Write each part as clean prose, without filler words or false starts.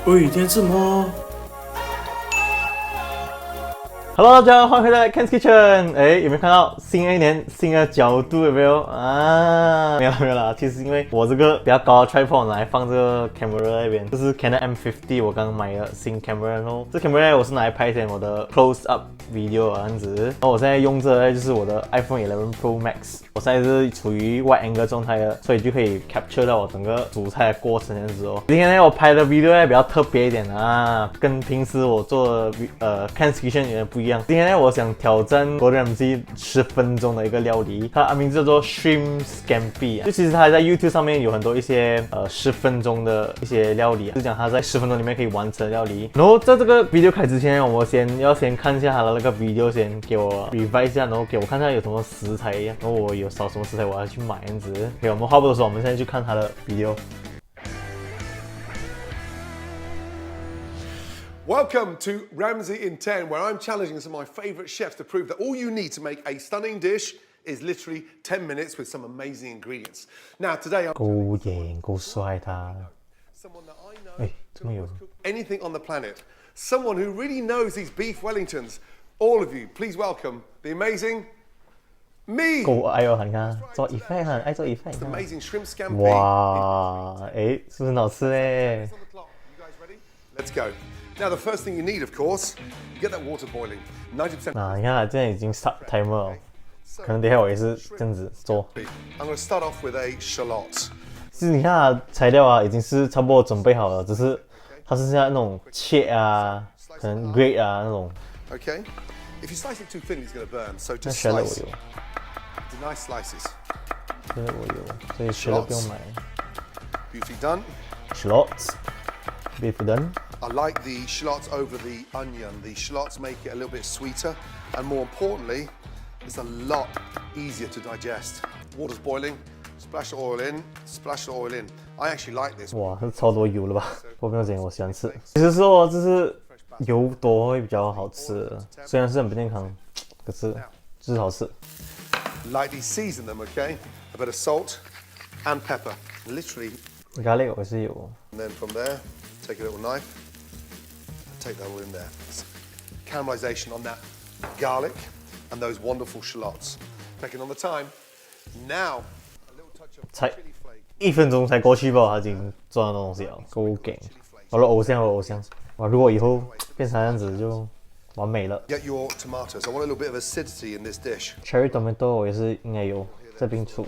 喂，今天吃什么？ Hello， 大家好，欢迎回来 Ken's Kitchen。哎，有没有看到新的一年新的角度？有没有啊？没有啦。其实因为我这个比较高的 tripod 来放这个 camera 那边，这是 Canon M50，我刚买的新 camera 然后这 camera 我是拿来拍一些我的 close up video 啊，这样子。然后我现在用着就是我的 iPhone 11 Pro Max， 我现在是处于 wide angle 状态的，所以就可以 capture 到我整个煮菜的过程这样子哦。今天呢，我拍的 video 呢比较特别一点啊，跟平时我做的Ken's Kitchen 有点不一样。今天呢，我想挑战 Gordon Ramsay 10分钟的一个料理，它名字叫做 Shrimp Scampi 啊。就其实它在 YouTube 上面有很多一些10分钟的一些料理啊，就讲它在10分钟里面可以完成料理。然后在这个 video 开始之前，我先看一下它的那个 video， 先给我 revise 一下，然后给我看一下有什么食材，然后我有少什么食材我要去买这样子。OK， 我们话不多说，我们现在去看它的 video。 Welcome to Ramsay in 10, where I'm challenging some of my favourite chefs to prove that all you need to make a stunning dish is literally 10 minutes with some amazing ingredients. Now, today I'm 够颜够帅他。 someone that I know 哎，怎么有？ cook anything on the planet. Someone who really knows these beef Wellingtons. All of you, please welcome the amazing me. 够爱哦，你看做effect 很爱做 effect。 The amazing shrimp scampi. 哇，哎，是不是很好吃嘞？ On the clock. You guys ready? Let's go. Now, the first thing you need, of course, you get that water boiling. 90%. 那你看它现在已经 start timer 了，可能等一下我也是这样子做。 I'm going to start off with a shallot. 其实你看它材料啊，已经是差不多准备好了，只是它剩下那种切啊，可能 grate 啊那种。 Okay? If you slice it too thin, it's going to burn. So 那 just 学了我 slice 有， into nice slices. 学了我有，所以学了不用买。 Beautifully done. Shallots, beef done. I like the shallots over the onion. The shallots make it a little bit sweeter, and more importantly, it's a lot easier to digest. Water's boiling. Splash the oil in. Splash the oil in. I actually like this. 哇，这超多油了吧？不过没有紧，我喜欢吃。其实说就是油多会比较好吃，虽然是很不健康，可是就是好吃。 Lightly season them, okay? A bit of salt and pepper. Literally. 咖喱我是有。 And then from there, take a little knife, take that all in there. Caramelization on that garlic and those wonderful shallots. Checking on the time. Now, a little touch of 才 chili flake. 1分钟才过去吧，他已经做到那东西了，够劲！我的偶像，我的偶像。哇，如果以后变成这样子就完美了。 Get your tomatoes. I want a little bit of acidity in this dish. Cherry tomato 我也是应该有在冰厨，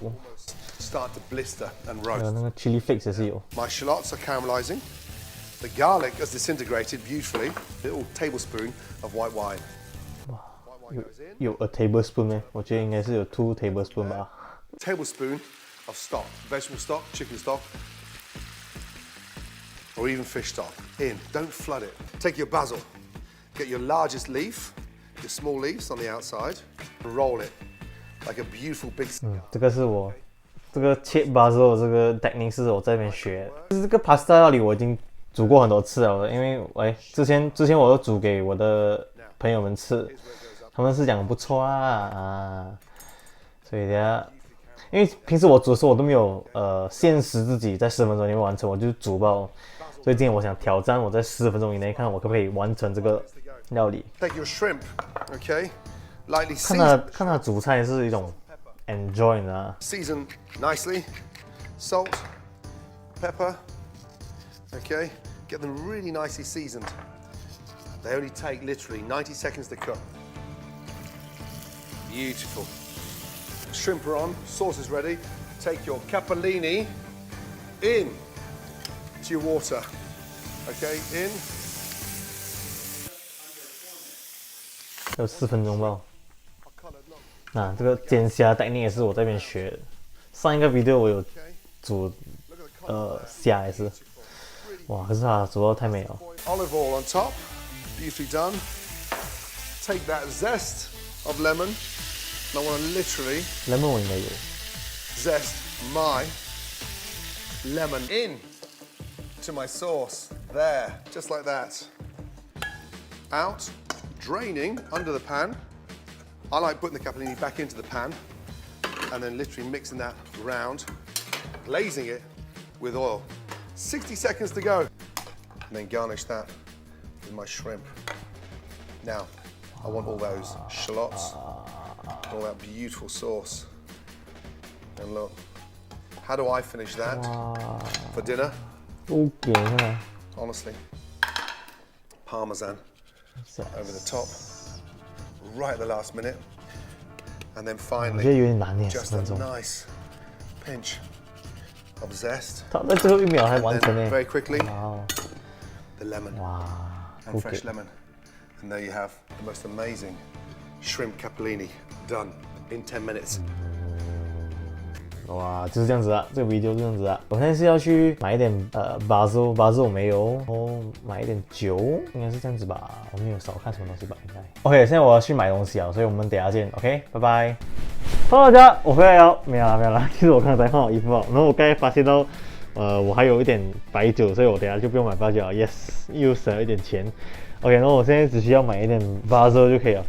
Start to blister and 还有 roast. 那个 chili flakes 也是有。 My shallots are caramelizing. The garlic has disintegrated beautifully. Little tablespoon of white wine. White wine goes in. 有 a tablespoon 咩？我觉得应该是有2 tablespoon 吧。 Tablespoon of stock, vegetable stock, chicken stock, or even fish stock in. Don't flood it. Take your basil, get your largest leaf, your small leaves on the outside, and roll it like a beautiful big. 这个是我这个切 basil 这个 technique 是我在那边学的。就是这个 pasta 料理我已经煮过很多次了，因为之前我都煮给我的朋友们吃，他们是讲不错啊，所以等下，因为平时我煮的时候我都没有限时自己在10分钟里面完成，我就煮爆，所以今天我想挑战我在10分钟以内看我可不可以完成这个料理。 Take your shrimp, okay? Lightly season. 看他煮菜是一种 enjoy 啊。 Season nicely. Salt, pepper. Okay, get them really nicely seasoned. They only take literally 90 seconds to cook. Beautiful. Shrimp are on, sauce is ready. Take your capellini in to your water. Okay, in. 有4分钟吧。那这个煎虾 technique 也是我这边学的。上一个 video 我有煮虾也是，哇，可是它煮到太美了。 Olive oil on top, beautifully done. Take that zest of lemon, and I want to literally lemon 我应该有。 zest my lemon in to my sauce. There, just like that. Out, draining under the pan. I like putting the capellini back into the pan and then literally mixing that round, glazing it with oil. 60 seconds to go. and then garnish that with my shrimp. Now, I want all those shallots, all that beautiful sauce. And look, how do I finish that for dinner? OK 是吗 Honestly, Parmesan over the top, right at the last minute. And then 我觉得有 finally, 点难耶，10 just a 分钟。 nice pinch of zest. 他在最后1秒还 And 完成 then 呢。 very quickly, 哇 the lemon 哇 and ，OK fresh lemon. And there you have the most amazing shrimp capellini done in 10 minutes. 哇，就是这样子啊，这个 video 就这样子啊。我现在是要去买一点basil 我没有，然后买一点酒，应该是这样子吧。我没有少看什么东西吧，应该。OK， 现在我要去买东西啊，所以我们等一下见。OK， 拜拜。Hello 大家，我回来了，没有啦。其实我刚才换好衣服啊，然后我刚才发现到，我还有一点白酒，所以我等一下就不用买白酒了。Yes， 又省了一点钱。OK， 然后我现在只需要买一点basil就可以了。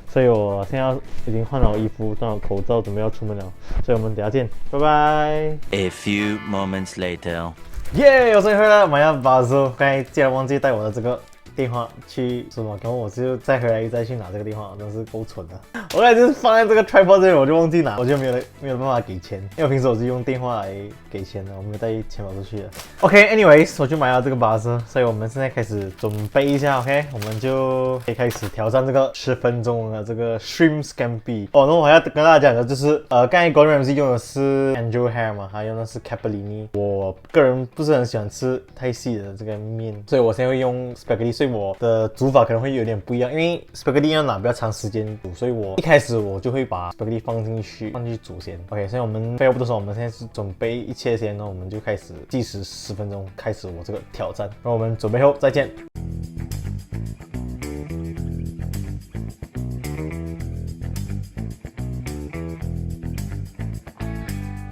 所以我现在已经换好衣服，戴好口罩，准备要出门了。所以我们等下见，拜拜。A few moments later. 耶！我终于回来了，买了basil。刚才竟然忘记带我的这个电话去什么，然后我就再回来再去拿这个电话，真是够蠢的。我刚才就是放在这个 tripod 这边，我就忘记拿，我就没有办法给钱，因为我平时我是用电话来给钱的，我没有带钱包出去的。OK，anyways， 我就买了这个basil，所以我们现在开始准备一下 ，OK， 我们就可以开始挑战这个10分钟的这个 shrimp scampi。哦，那我还要跟大家讲的就是，刚才 Gordon Ramsay 用的是 angel hair 嘛，他用的是 capellini。我个人不是很喜欢吃太细的这个面，所以我现在会用 spaghetti， 所以我的煮法可能会有点不一样，因为 spaghetti 要拿比较长时间煮，所以我一开始我就会把 spaghetti 放进去煮先。OK， 所以我们废话不多说，我们现在是准备一切先，然后我们就开始计时10分钟，开始我这个挑战。然后我们准备后再见。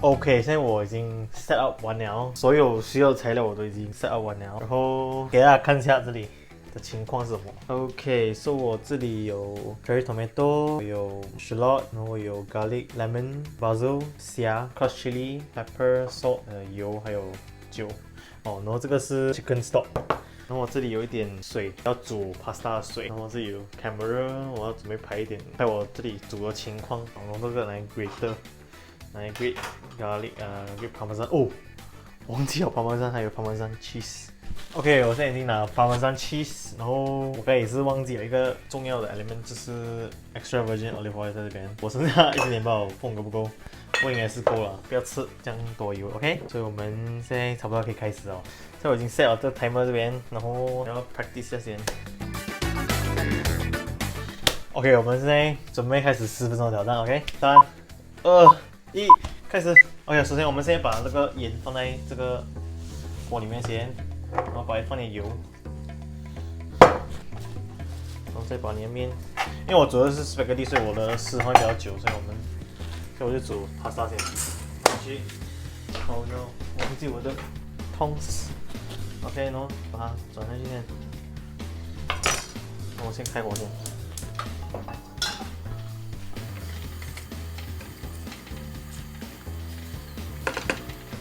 OK， 现在我已经 set up 完了，所有需要的材料我都已经 set up 完了，然后给大家看一下这里的情况是什么。OK，so 我这里有 cherry tomato， 有 shallot， 然后有 garlic、lemon、basil、虾、crushed chili、pepper、salt， 油还有酒。哦，然后这个是 chicken stock。然后我这里有一点水，要煮 pasta 的水。然后这里有 camera， 我要准备拍一点，拍我这里煮的情况。然后这个来 grater。来 grate garlic， grate parmesan。哦，忘记了 parmesan， 还有 parmesan cheese。OK， 我现在已经拿 parmesan cheese， 然后我刚才也是忘记了一个重要的 element， 就是 extra virgin olive oil 在这边。我剩下1点半，够不够？我应该是够了，不要吃这样多油。OK， 所以我们现在差不多可以开始了。现在我已经 set 了这个 timer 这边，然后要 practice 一下先。OK， 我们现在准备开始10分钟的挑战。OK， 3、2、1，开始。OK， 首先我们现在把这个盐放在这个锅里面先，然后放点油，然后再把你的面，因为我煮的是 spaghetti， 所以我的时间会比较久，所以我就煮 pasta 先进去。Oh no， 忘记我的 tongs。OK， 然后把它转下去先。我先开火先。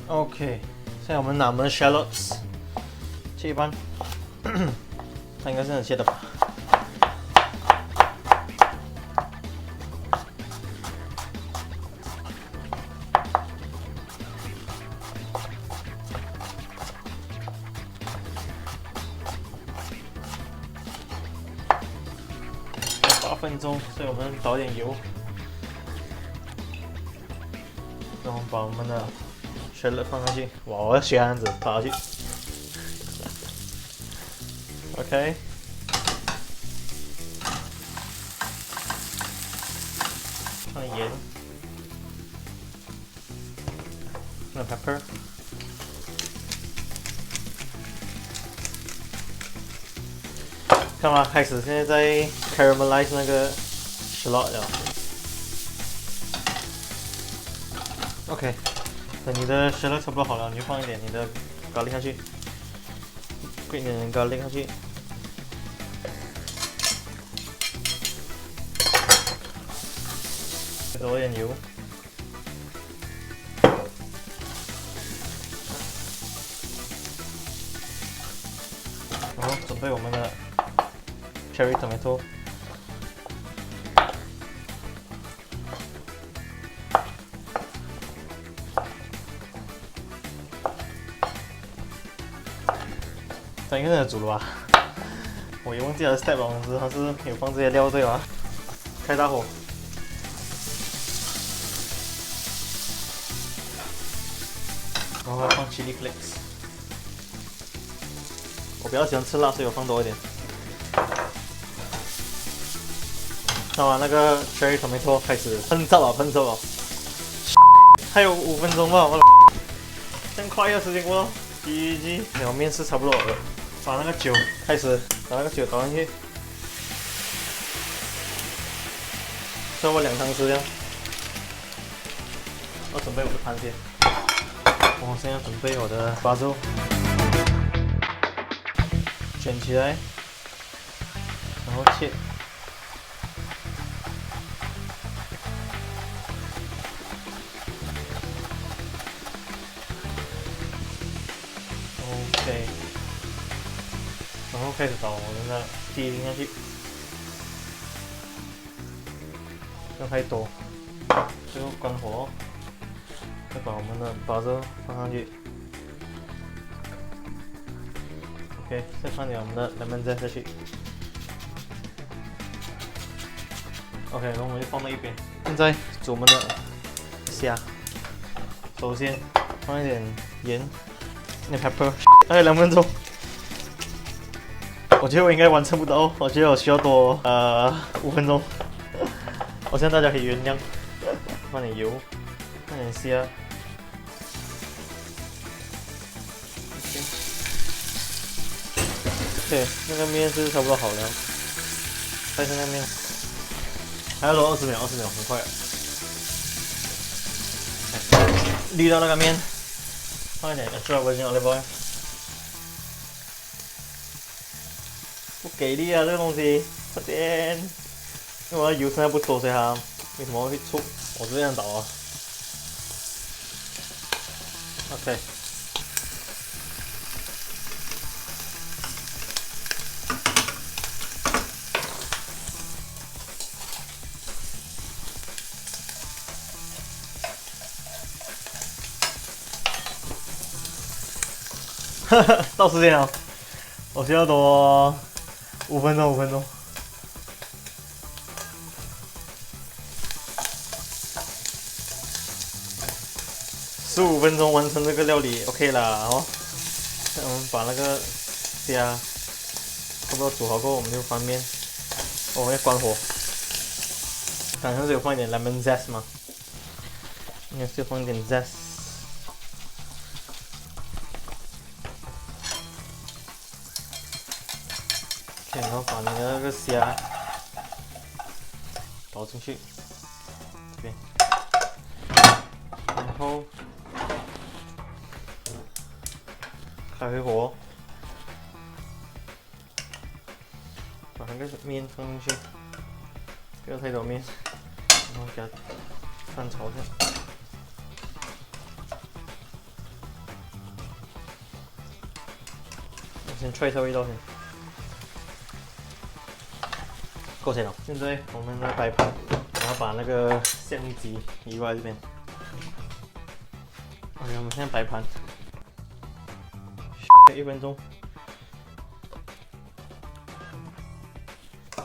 OK， 现在我们拿我们的 shallots 切一半，它应该是很切的吧。8分钟，所以我们倒点油，然后把我们的shallot 放上去。哇，我要学这样子倒下去。OK， 放点盐，放点 pepper， 看吧，开始现在在 caramelize 那个 shallot 了。OK。等你的 shallot 差不多好了，你就放一点你的 garlic 下去，滚一点 garlic 下去，多一点油，然后准备我们的 cherry tomato。应该是煮了吧？我也忘记了 step 了，它是有放这些料对吧？开大火，然后放 chili flakes。我比较喜欢吃辣，所以我放多一点。那完那个 cherry tomato 开始喷照了，喷照了。还有5分钟吧，我这样快的时间过了。GG， 我面是差不多了。把那个酒开始，把那个酒倒进去，差不多2汤匙这样。我准备我的盘先，我现在准备我的巴州，卷起来，然后切。OK。然后开始倒我们的鸡丁下去，不要太多，最后关火，再把我们的巴州放上去。OK， 再放点我们的 lemon zest 下去。OK， 然后我们就放到一边。现在煮我们的虾，首先放一点盐，那 pepper， 大概2分钟。我觉得我应该完成不到，我觉得我需要多5分钟。我希望大家可以原谅。放点油，放点虾。OK， 那个面是差不多好了，再上那面，还要揉20秒，很快了。滤到那个面，放一点 extra virgin olive oil。不给力啊，这个东西，快点！因为我的油现在不多，所以它为什么会出？我是这样倒啊。OK。到时间了，我需要多5分钟，15分钟完成这个料理 OK 啦哦。那我们把那个虾差不多煮好过后，我们就翻面，我们要关火。刚才是有放一点 lemon zest 吗？应该是有放一点 zest。然后把你的那个虾倒进去，这边，然后开回火，把那个面放进去，不要太多面，然后给它翻炒一下。我先吹一下味道先。够钱了。现在我们来摆盘，然后把那个相机移过来这边。OK， 我们现在摆盘，1分钟。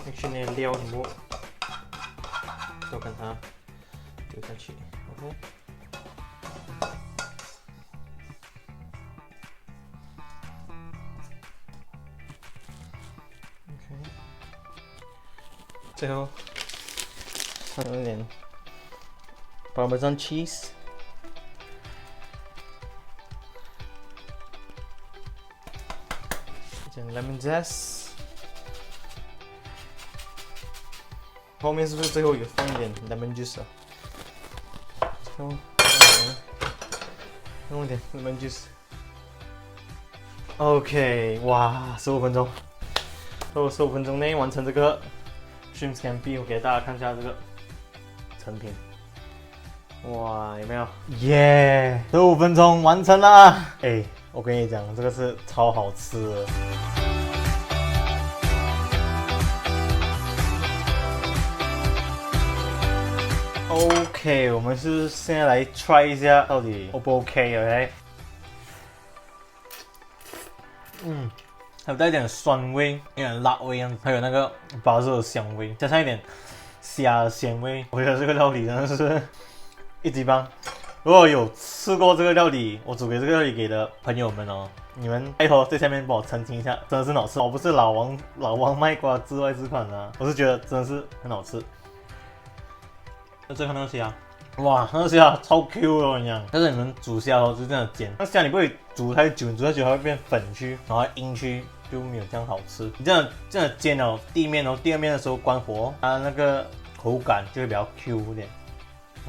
make sure 那些料全部都跟它丢下去。OK。最后放一点 Parmesan cheese， 一点 lemon zest， 后面是不是最后有放一点 lemon juice 啊？最后弄一点 lemon juice。OK， 哇，15分钟，都15分钟内完成这个。Shrimp Scampi， 我给大家看一下这个成品。哇，有没有？耶！15分钟完成了。哎，我跟你讲，这个是超好吃的。OK， 我们是现在来 try 一下到底 O 不 OK，OK？、还有带一点酸味，有点辣味样子，还有那个巴色的香味，加上一点虾的鲜味，我觉得这个料理真的是一级棒。如果有吃过这个料理，我煮给这个料理给的朋友们哦，你们拜托在下面帮我澄清一下，真的是很好吃，我不是老王卖瓜自外自款啊，我是觉得真的是很好吃。再看那个虾，哇，那个虾超 Q 的，我跟你讲。但是你们煮虾哦，就这样煎，那虾你不会煮太久，煮太久它会变粉区，然后阴区就没有这样好吃。你这样煎哦，第一面哦，第二面的时候关火，它那个口感就会比较 Q 一点。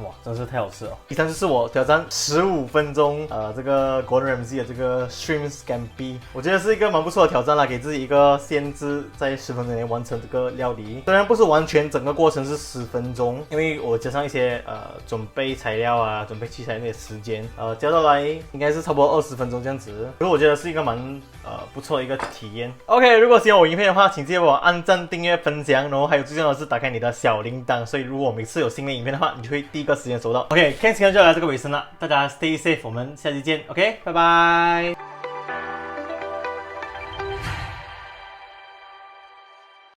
哇，真是太好吃了！以上就是我挑战15分钟，这个 Gordon Ramsay 的这个 Shrimp Scampi， 我觉得是一个蛮不错的挑战啦，给自己一个限制，在10分钟内完成这个料理。虽然不是完全整个过程是10分钟，因为我加上一些准备材料啊、准备器材那些时间，加到来应该是差不多20分钟这样子。所以我觉得是一个蛮不错的一个体验。OK， 如果喜欢我影片的话，请记得我按赞、订阅、分享，然后还有最重要的是打开你的小铃铛，所以如果每次有新的影片的话，你就会第一个时间收到。OK， Ken 今天就要来这个尾声了，大家 stay safe， 我们下期见。OK， 拜拜。